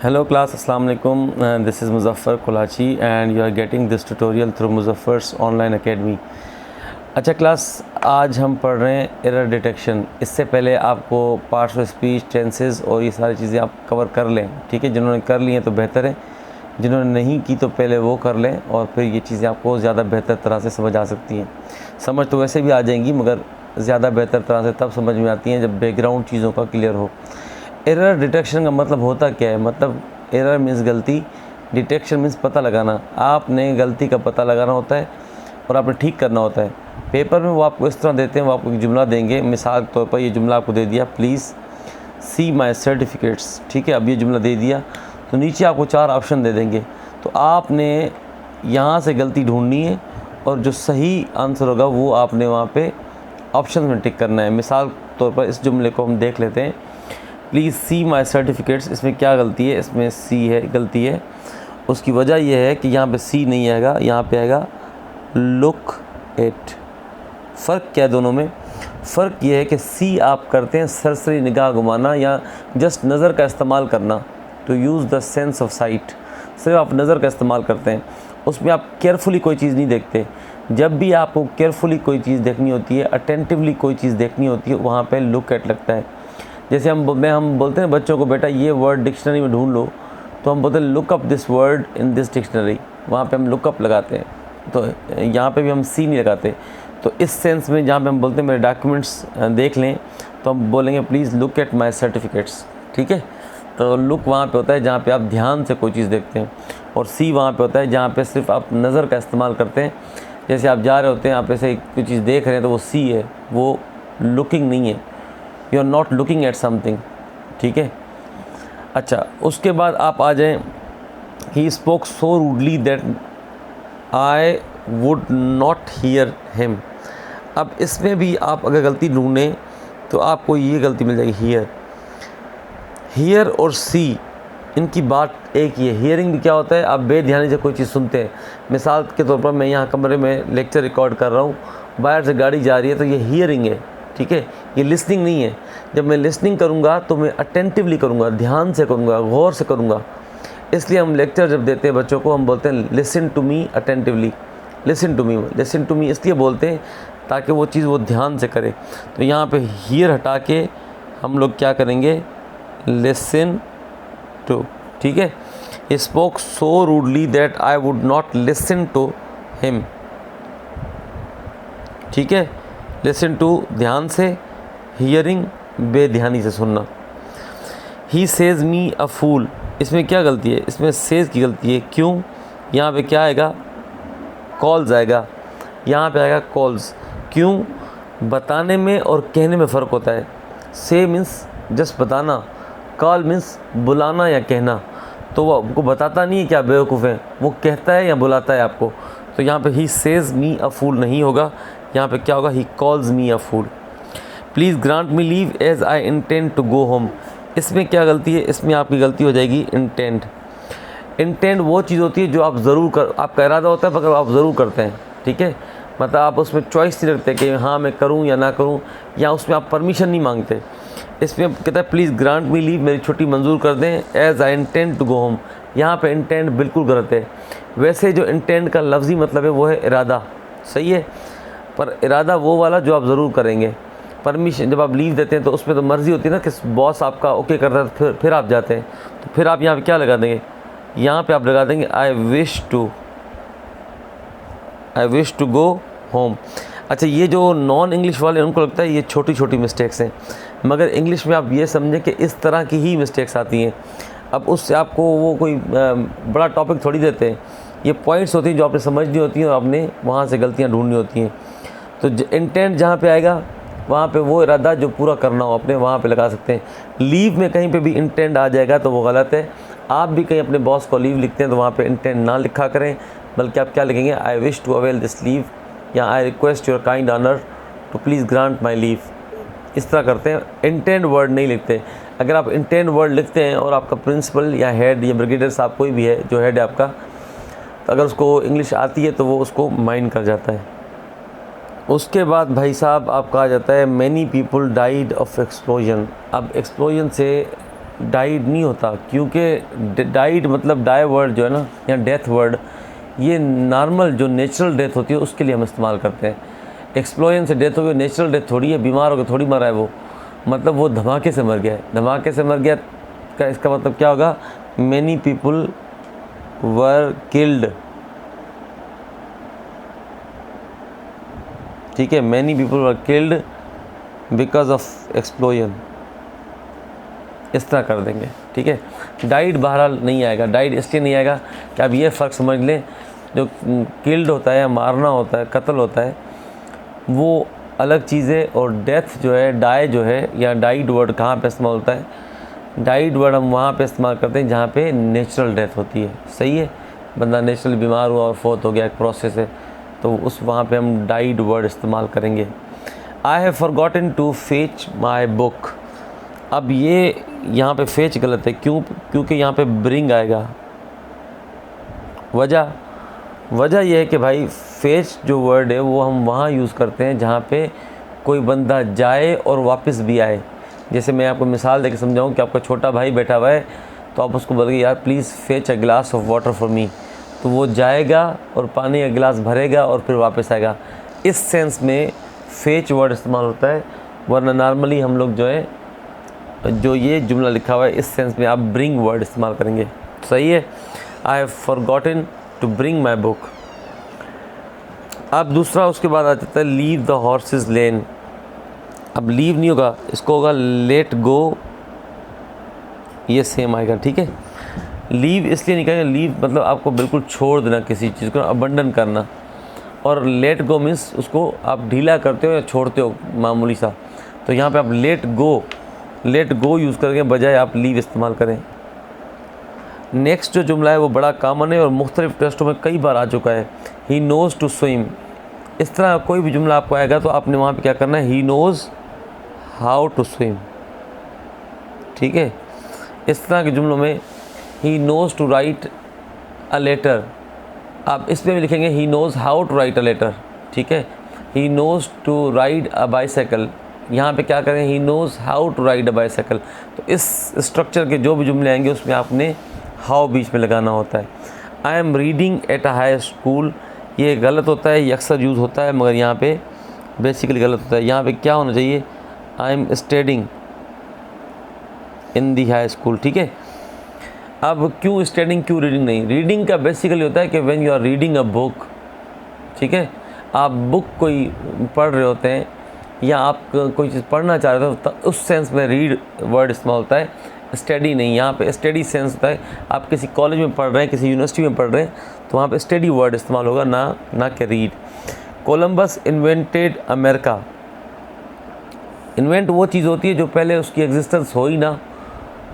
Hello class, Assalamu alaikum. This is Muzaffar Kolachi and you are getting this tutorial through Muzaffar's online academy. अच्छा class, आज हम पढ़ रहे हैं error detection. इससे पहले आपको पार्ट्स ऑफ स्पीच, टेंसेस और ये सारी चीज़ें आप कवर कर लें, ठीक है। जिन्होंने कर ली हैं तो बेहतर है, जिन्होंने नहीं की तो पहले वो कर लें और फिर ये चीज़ें आपको ज़्यादा बेहतर तरह से समझ आ सकती हैं। समझ तो वैसे भी आ जाएंगी मगर ज़्यादा बेहतर तरह से तब समझ में आती हैं जब बैकग्राउंड चीज़ों का क्लियर हो। एरर डिटेक्शन का मतलब होता क्या है? मतलब एरर मीन्स गलती, डिटेक्शन मीन्स पता लगाना। आपने गलती का पता लगाना होता है और आपने ठीक करना होता है। पेपर में वो आपको इस तरह देते हैं, वो आपको एक जुमला देंगे। मिसाल के तौर पर ये जुमला आपको दे दिया, प्लीज़ सी माई सर्टिफिकेट्स, ठीक है। अब ये जुमला दे दिया तो नीचे आपको 4 ऑप्शन दे देंगे, तो आपने यहाँ से गलती ढूंढनी है और जो सही आंसर होगा वो आपने वहाँ पे ऑप्शन में टिक करना है। मिसाल के तौर पर इस जुमले को हम देख लेते हैं, प्लीज़ सी माई सर्टिफिकेट्स। इसमें क्या गलती है? इसमें सी है, गलती है। उसकी वजह यह है कि यहाँ पे सी नहीं आएगा, यहाँ पे आएगा लुक एट। फ़र्क क्या है दोनों में? फ़र्क ये है कि सी आप करते हैं सरसरी निगाह घुमाना या जस्ट नज़र का इस्तेमाल करना, to use the sense of sight. सिर्फ आप नज़र का इस्तेमाल करते हैं, उसमें आप केयरफुली कोई चीज़ नहीं देखते। जब भी आपको केयरफुली कोई चीज़ देखनी होती है, अटेंटिवली कोई चीज़ देखनी होती है, वहाँ पे लुक एट लगता है। जैसे हम बोलते हैं बच्चों को, बेटा ये वर्ड डिक्शनरी में ढूंढ लो, तो हम बोलते हैं look up this word in this dictionary, वहाँ पे हम लुक अप लगाते हैं। तो यहाँ पे भी हम सी नहीं लगाते। तो इस सेंस में जहाँ पे हम बोलते हैं मेरे डॉक्यूमेंट्स देख लें, तो हम बोलेंगे please look at my certificates, ठीक है। तो लुक वहाँ पे होता है जहाँ पे आप ध्यान से कोई चीज़ देखते हैं, और सी वहाँ पे होता है जहाँ पे सिर्फ आप नज़र का इस्तेमाल करते हैं। जैसे आप जा रहे होते हैं, आप ऐसे कोई चीज़ देख रहे हैं तो वो सी है, वो लुकिंग नहीं है, you are not looking at something, ठीक है। अच्छा, उसके बाद आप आ जाएँ, he spoke so rudely that I would not hear him. अब इसमें भी आप अगर गलती ढूंढें तो आपको ये गलती मिल जाएगी, हीयर और सी, इनकी बात एक ही है। हियरिंग भी क्या होता है? आप बेध्यानी से कोई चीज़ सुनते हैं। मिसाल के तौर पर मैं यहाँ कमरे में लेक्चर रिकॉर्ड कर रहा हूँ, बाहर से गाड़ी जा रही है, तो ये हियरिंग है, ठीक है। ये लिसनिंग नहीं है। जब मैं लिसनिंग करूँगा तो मैं अटेंटिवली करूँगा, ध्यान से करूँगा, गौर से करूँगा। इसलिए हम लेक्चर जब देते हैं बच्चों को, हम बोलते हैं listen to me attentively. Listen to me इसलिए बोलते हैं ताकि वो चीज़ वो ध्यान से करे। तो यहाँ पे हियर हटा के हम लोग क्या करेंगे? लिसन टू, ठीक है। He spoke so rudely that I would not listen to him, ठीक है। लिसन टू ध्यान से, हियरिंग बेध्यानी से सुनना। ही सेज मी अ फूल, इसमें क्या गलती है? इसमें सेज की गलती है। क्यों? यहाँ पे क्या आएगा? कॉल्स आएगा, यहाँ पे आएगा कॉल्स। क्यों? बताने में और कहने में फ़र्क होता है। से मीन्स जस्ट बताना, कॉल मीन्स बुलाना या कहना। तो वो आपको बताता नहीं है कि आप बेवकूफ़ हैं, वो कहता है या बुलाता है आपको। तो यहाँ पे ही सेज मी अ फूल नहीं होगा, यहाँ पे क्या होगा? He calls me a fool. Please grant me leave as I intend to go home. इसमें क्या गलती है? इसमें आपकी गलती हो जाएगी इंटेंड। इंटेंड वो चीज़ होती है जो आप ज़रूर आपका इरादा होता है मगर आप ज़रूर करते हैं, ठीक है। मतलब आप उसमें चॉइस नहीं रखते कि हाँ मैं करूँ या ना करूँ, या उसमें आप परमिशन नहीं मांगते। इसमें कहता है प्लीज़ ग्रांट मी लीव, मेरी छुट्टी मंजूर कर दें, as I intend to go home. यहाँ पे इंटेंड बिल्कुल गलत है। वैसे जो इंटेंड का लफ्ज़ी मतलब है वो है इरादा, सही है, पर इरादा वो वाला जो आप ज़रूर करेंगे। परमिशन जब आप लीव देते हैं तो उसमें तो मर्ज़ी होती है ना कि बॉस आपका ओके करता है, तो फिर आप जाते हैं। तो फिर आप यहाँ पे क्या लगा देंगे? यहाँ पे आप लगा देंगे I wish to go home. अच्छा, ये जो नॉन इंग्लिश वाले उनको लगता है ये छोटी छोटी मिस्टेक्स हैं, मगर इंग्लिश में आप ये समझें कि इस तरह की ही मिस्टेक्स आती हैं। अब उससे आपको वो कोई बड़ा टॉपिक थोड़ी देते हैं, ये पॉइंट्स होती हैं जो आपने समझनी होती हैं और आपने वहाँ से गलतियाँ ढूंढनी होती हैं। तो इंटेंट जहाँ पे आएगा वहाँ पे वो इरादा जो पूरा करना हो अपने, वहाँ पे लगा सकते हैं। लीव में कहीं पे भी इंटेंट आ जाएगा तो वो गलत है। आप भी कहीं अपने बॉस को लीव लिखते हैं तो वहाँ पे इंटेंट ना लिखा करें, बल्कि आप क्या लिखेंगे? I wish to avail this leave, या I request your kind honour to please grant my leave. इस तरह करते हैं, इंटेंट वर्ड नहीं लिखते। अगर आप इंटेंट वर्ड लिखते हैं और आपका प्रिंसिपल या हेड या ब्रिगेडियर साहब कोई भी है जो हेड है आपका, तो अगर उसको इंग्लिश आती है तो वो उसको माइंड कर जाता है। उसके बाद भाई साहब आपका आ जाता है many people died of explosion. अब एक्सप्लोजन से डाइड नहीं होता, क्योंकि डाइड मतलब डाई वर्ड जो है ना, या डेथ वर्ड, ये नॉर्मल जो नेचुरल डेथ होती है उसके लिए हम इस्तेमाल करते हैं। एक्सप्लोजन से डेथ हो गई, नेचुरल डेथ थोड़ी है, बीमार होकर थोड़ी मरा है वो, मतलब वो धमाके से मर गया है। धमाके से मर गया का इसका मतलब क्या होगा, मैनी पीपल वर किल्ड, ठीक है, many people were killed because of explosion, इस तरह कर देंगे, ठीक है। डाइड बहरहाल नहीं आएगा, डाइड इसलिए नहीं आएगा कि आप ये फ़र्क समझ लें, जो किल्ड होता है, मारना होता है, कत्ल होता है, वो अलग चीज़ है, और डेथ जो है, डाई जो है, या डाइड वर्ड कहाँ पे इस्तेमाल होता है, डाइड वर्ड हम वहाँ पे इस्तेमाल करते हैं जहाँ पे नेचुरल डेथ होती है, सही है, बंदा नेचुरल बीमार हुआ और फोत हो गया, एक प्रोसेस है, तो उस वहाँ पे हम डाइड वर्ड इस्तेमाल करेंगे। I have forgotten to fetch my book, अब ये यहाँ पे फेच गलत है, क्योंकि यहाँ पे ब्रिंग आएगा। वजह यह है कि भाई फेच जो वर्ड है वो हम वहाँ यूज़ करते हैं जहाँ पे कोई बंदा जाए और वापस भी आए। जैसे मैं आपको मिसाल देके समझाऊँ कि आपका छोटा भाई बैठा हुआ है, तो आप उसको बोलोगे यार please fetch a glass of water for me, तो वो जाएगा और पानी का गिलास भरेगा और फिर वापस आएगा। इस सेंस में फेच वर्ड इस्तेमाल होता है, वरना नॉर्मली हम लोग जो है, जो ये जुमला लिखा हुआ है इस सेंस में आप ब्रिंग वर्ड इस्तेमाल करेंगे, सही है। I have forgotten to bring my book. अब दूसरा उसके बाद आ जाता है लीव द हॉर्सेस लेन। अब लीव नहीं होगा, इसको होगा लेट गो, ये सेम आएगा, ठीक है। लीव इसलिए नहीं कहेंगे, लीव मतलब आपको बिल्कुल छोड़ देना किसी चीज़ को, अबंडन करना, और लेट गो मीन्स उसको आप ढीला करते हो या छोड़ते हो मामूली सा, तो यहाँ पे आप लेट गो यूज़ करके बजाय आप लीव इस्तेमाल करें। नेक्स्ट जो जुमला है वो बड़ा कॉमन है और मुख्तलिफ टेस्टों में कई बार आ चुका है, ही नोज़ टू स्विम। इस तरह कोई भी जुमला आपको आएगा तो आपने वहाँ पे क्या करना है, he knows how to swim, ठीक है। इस तरह के जुमलों में he knows to write a letter, आप इस पर भी लिखेंगे he knows how to write a letter, ठीक है। He knows to ride a bicycle, यहाँ पे क्या करें, he knows how to ride a bicycle. तो इस स्ट्रक्चर के जो भी जुमले आएंगे उसमें आपने हाउ बीच में लगाना होता है। I am reading at a high school, ये गलत होता है, ये अक्सर यूज़ होता है मगर यहाँ पे बेसिकली गलत होता है। यहाँ पे क्या होना चाहिए, I am studying in the high school, ठीक है। अब क्यों स्टडिंग, क्यों रीडिंग नहीं, रीडिंग का बेसिकली होता है कि when you are reading a book, ठीक है, आप बुक कोई पढ़ रहे होते हैं या आप कोई चीज़ पढ़ना चाह रहे हो तो उस सेंस में रीड वर्ड इस्तेमाल होता है, स्टडी नहीं। यहाँ पे स्टडी सेंस होता है आप किसी कॉलेज में पढ़ रहे हैं, किसी यूनिवर्सिटी में पढ़ रहे हैं, तो वहाँ पे स्टडी वर्ड इस्तेमाल होगा, ना कि read. Columbus invented America, invent वो चीज़ होती है जो पहले उसकी एग्जिस्टेंस हो ही ना,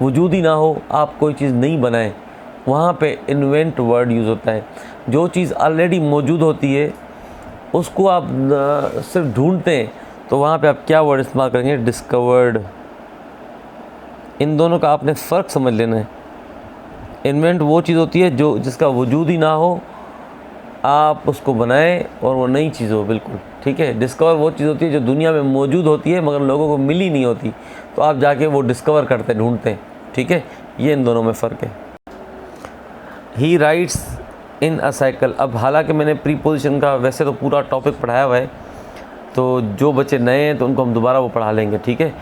वजूद ही ना हो, आप कोई चीज़ नहीं बनाएं, वहाँ पे इन्वेंट वर्ड यूज़ होता है। जो चीज़ ऑलरेडी मौजूद होती है उसको आप सिर्फ ढूंढते हैं, तो वहाँ पे आप क्या वर्ड इस्तेमाल करेंगे, डिस्कवर्ड। इन दोनों का आपने फ़र्क समझ लेना है। इन्वेंट वो चीज़ होती है जो जिसका वजूद ही ना हो, आप उसको बनाएं और वो नई चीज़ हो बिल्कुल, ठीक है। डिस्कवर वो चीज़ होती है जो दुनिया में मौजूद होती है मगर लोगों को मिली नहीं होती, तो आप जाके वो डिस्कवर करते हैं, ढूंढते हैं, ठीक है। ये इन दोनों में फ़र्क है। ही राइड्स इन अ साइकिल, अब हालांकि मैंने प्रीपोजिशन का वैसे तो पूरा टॉपिक पढ़ाया हुआ है, तो जो बच्चे नए हैं तो उनको हम दोबारा वो पढ़ा लेंगे, ठीक है।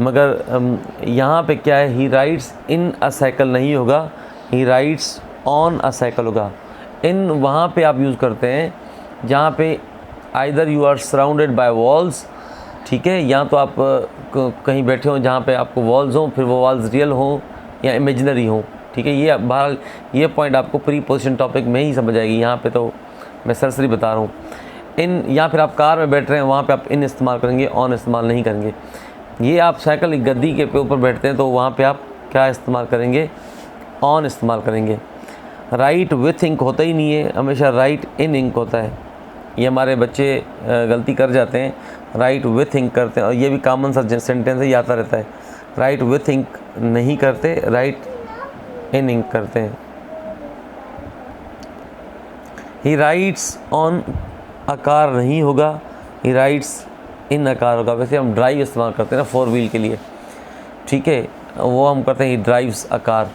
मगर यहाँ पे क्या है, ही राइड्स इन अ साइकिल नहीं होगा, ही राइड्स ऑन अ साइकिल होगा। इन वहाँ पे आप यूज़ करते हैं जहाँ पे either you are surrounded by walls, ठीक है, या तो आप कहीं बैठे हों जहाँ पे आपको वॉल्स हों, फिर वो वॉल्स रियल हों या इमेजिनरी हों, ठीक है। ये बहरहाल ये पॉइंट आपको प्री पोजिशन टॉपिक में ही समझ आएगी, यहाँ पे तो मैं सरसरी बता रहा हूँ। इन, या फिर आप कार में बैठ रहे हैं वहाँ पे आप इन इस्तेमाल करेंगे, ऑन इस्तेमाल नहीं करेंगे। ये आप साइकिल गद्दी के ऊपर बैठते हैं तो वहाँ पे आप क्या इस्तेमाल करेंगे, ऑन इस्तेमाल करेंगे। राइट विथ इंक होता ही नहीं है, हमेशा राइट इन इंक होता है। ये हमारे बच्चे गलती कर जाते हैं, राइट विथ इंक करते हैं, और ये भी कॉमन सा सेंटेंस ही आता रहता है। राइट विथ इंक नहीं करते, राइट इन इंक करते हैं। ही राइट्स ऑन अ कार नहीं होगा, ही राइट्स इन अ कार होगा। वैसे हम ड्राइव इस्तेमाल करते हैं ना 4 व्हील के लिए, ठीक है। वो हम करते हैं ही ड्राइव्स अ कार।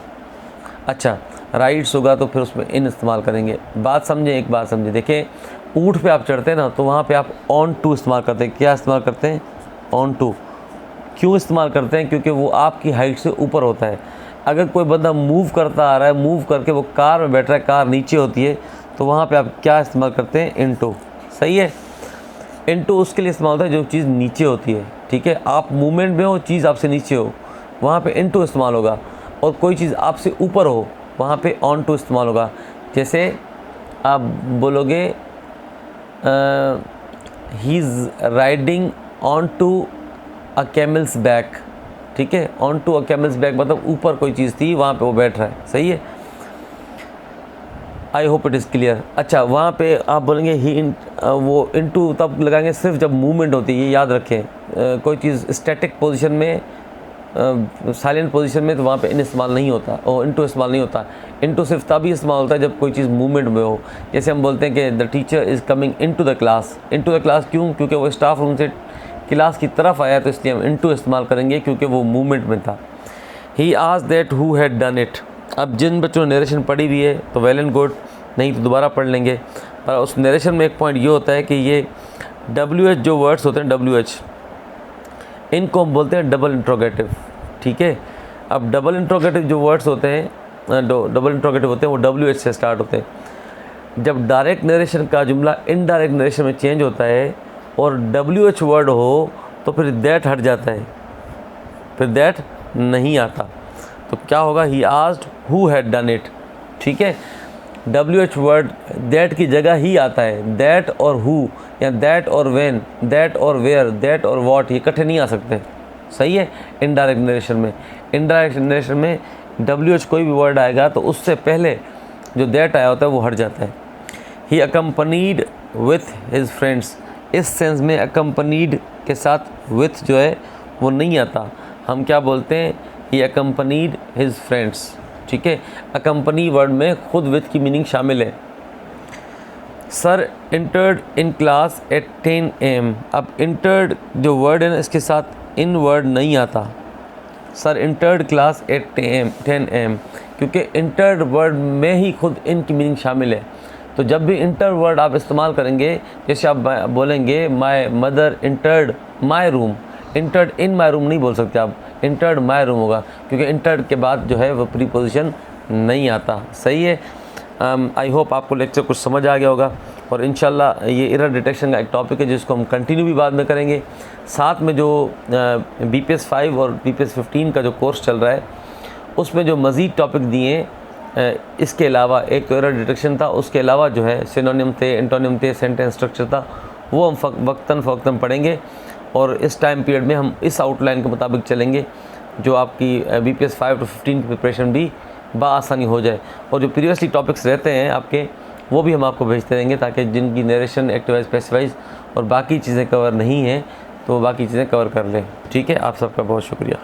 अच्छा, राइड्स होगा तो फिर उसमें इन इस्तेमाल करेंगे। बात समझें, एक बात समझें, देखें ऊँट पे आप चढ़ते हैं ना, तो वहाँ पे आप ऑन टू इस्तेमाल करते हैं। क्या इस्तेमाल करते हैं? On to. क्यों इस्तेमाल करते हैं? क्योंकि वो आपकी हाइट से ऊपर होता है। अगर कोई बंदा मूव करता आ रहा है, मूव करके वो कार में बैठ रहा है, कार नीचे होती है, तो वहाँ पे आप क्या इस्तेमाल करते हैं? इनटू। सही है। इनटू उसके लिए इस्तेमाल होता है जो चीज़ नीचे होती है, ठीक है। आप मूवमेंट में हो, चीज़ आपसे नीचे हो, वहाँ पे इनटू इस्तेमाल होगा। और कोई चीज़ आपसे ऊपर हो, वहाँ पे ऑन टू इस्तेमाल होगा। जैसे आप बोलोगे he is riding on to a camel's back, ठीक है। On to a camel's back मतलब ऊपर कोई चीज़ थी, वहाँ पे वो बैठ रहा है। सही है। I hope it is clear. अच्छा, वहाँ पे आप बोलेंगे ही वो इनटू तब लगाएंगे सिर्फ जब मूवमेंट होती है। ये याद रखें, कोई चीज़ स्टैटिक पोजीशन में, साइलेंट पोजीशन में, तो वहाँ पे इन इस्तेमाल नहीं होता और इनटू इस्तेमाल नहीं होता। इनटू सिर्फ तभी इस्तेमाल होता है जब कोई चीज़ मूवमेंट में हो। जैसे हम बोलते हैं कि the teacher is coming into the class. Into the class क्यों? क्योंकि वो स्टाफ रूम से क्लास की तरफ आया, तो इसलिए हम इनटू इस्तेमाल करेंगे क्योंकि वो मूवमेंट में था। He asked that who had done it. अब जिन बच्चों ने नरेशन पढ़ी हुई है तो वेल एंड गुड, नहीं तो दोबारा पढ़ लेंगे। पर उस नरेशन में एक पॉइंट ये होता है कि ये WH जो वर्ड्स होते हैं, WH, इनको हम बोलते हैं डबल इंट्रोगेटिव, ठीक है। अब डबल इंट्रोगेटिव जो वर्ड्स होते हैं, डबल इंट्रोगेटिव होते हैं, वो WH से स्टार्ट होते हैं। जब डायरेक्ट नरेशन का जुमला इनडायरेक्ट नरेशन में चेंज होता है और WH वर्ड हो तो फिर दैट हट जाता है, फिर दैट नहीं आता। तो क्या होगा? He asked who had done it, ठीक है। WH वर्ड दैट की जगह ही आता है। दैट और हु या दैट और व्हेन, दैट और वेयर, दैट और व्हाट, ये इकट्ठे नहीं आ सकते। सही है। इनडायरेक्ट नरेशन में, इनडायरेक्ट नरेशन में WH कोई भी वर्ड आएगा तो उससे पहले जो दैट आया होता है वो हट जाता है। ही अकम्पनीड विथ हिज फ्रेंड्स, इस सेंस में अकम्पनीड के साथ विथ जो है वो नहीं आता। हम क्या बोलते हैं? ही अकम्पनीड हिज फ्रेंड्स, ठीक है। अकम्पनी वर्ड में खुद विथ की मीनिंग शामिल है। Sir entered in class at 10 AM। अब इंटर्ड जो वर्ड है ना, इसके साथ इन वर्ड नहीं आता। Sir entered class at 10 AM, क्योंकि इंटर्ड वर्ड में ही खुद इन की मीनिंग शामिल है। तो जब भी इंटर वर्ड आप इस्तेमाल करेंगे, जैसे आप बोलेंगे my mother entered my room, entered in my room नहीं बोल सकते आप, इंटर्ड माय रूम होगा, क्योंकि इंटर्ड के बाद जो है वो प्रीपोजिशन नहीं आता। सही है। आई होप आपको लेक्चर कुछ समझ आ गया होगा और इंशाल्लाह ये एरर डिटेक्शन का एक टॉपिक है जिसको हम कंटिन्यू भी बाद में करेंगे। साथ में जो BPS 5 और BPS 15 का जो कोर्स चल रहा है उसमें जो मज़ीद टॉपिक दिए हैं, इसके अलावा एक तो एरर डिटेक्शन था, उसके अलावा जो है सिनोनिम थे, एंटोनिम थे, सेंटेंस स्ट्रक्चर था, वो हम वक्तन फ़वक्तन पढ़ेंगे। और इस टाइम पीरियड में हम इस आउटलाइन के मुताबिक चलेंगे जो आपकी BPS 5 to 15 की प्रिपरेशन भी बआसानी हो जाए। और जो प्रीवियसली टॉपिक्स रहते हैं आपके, वो भी हम आपको भेजते रहेंगे ताकि जिनकी नरेशन, एक्टिवाइज, पैसिवाइज और बाकी चीज़ें कवर नहीं हैं तो वो बाकी चीज़ें कवर कर लें। ठीक है। आप सबका बहुत शुक्रिया।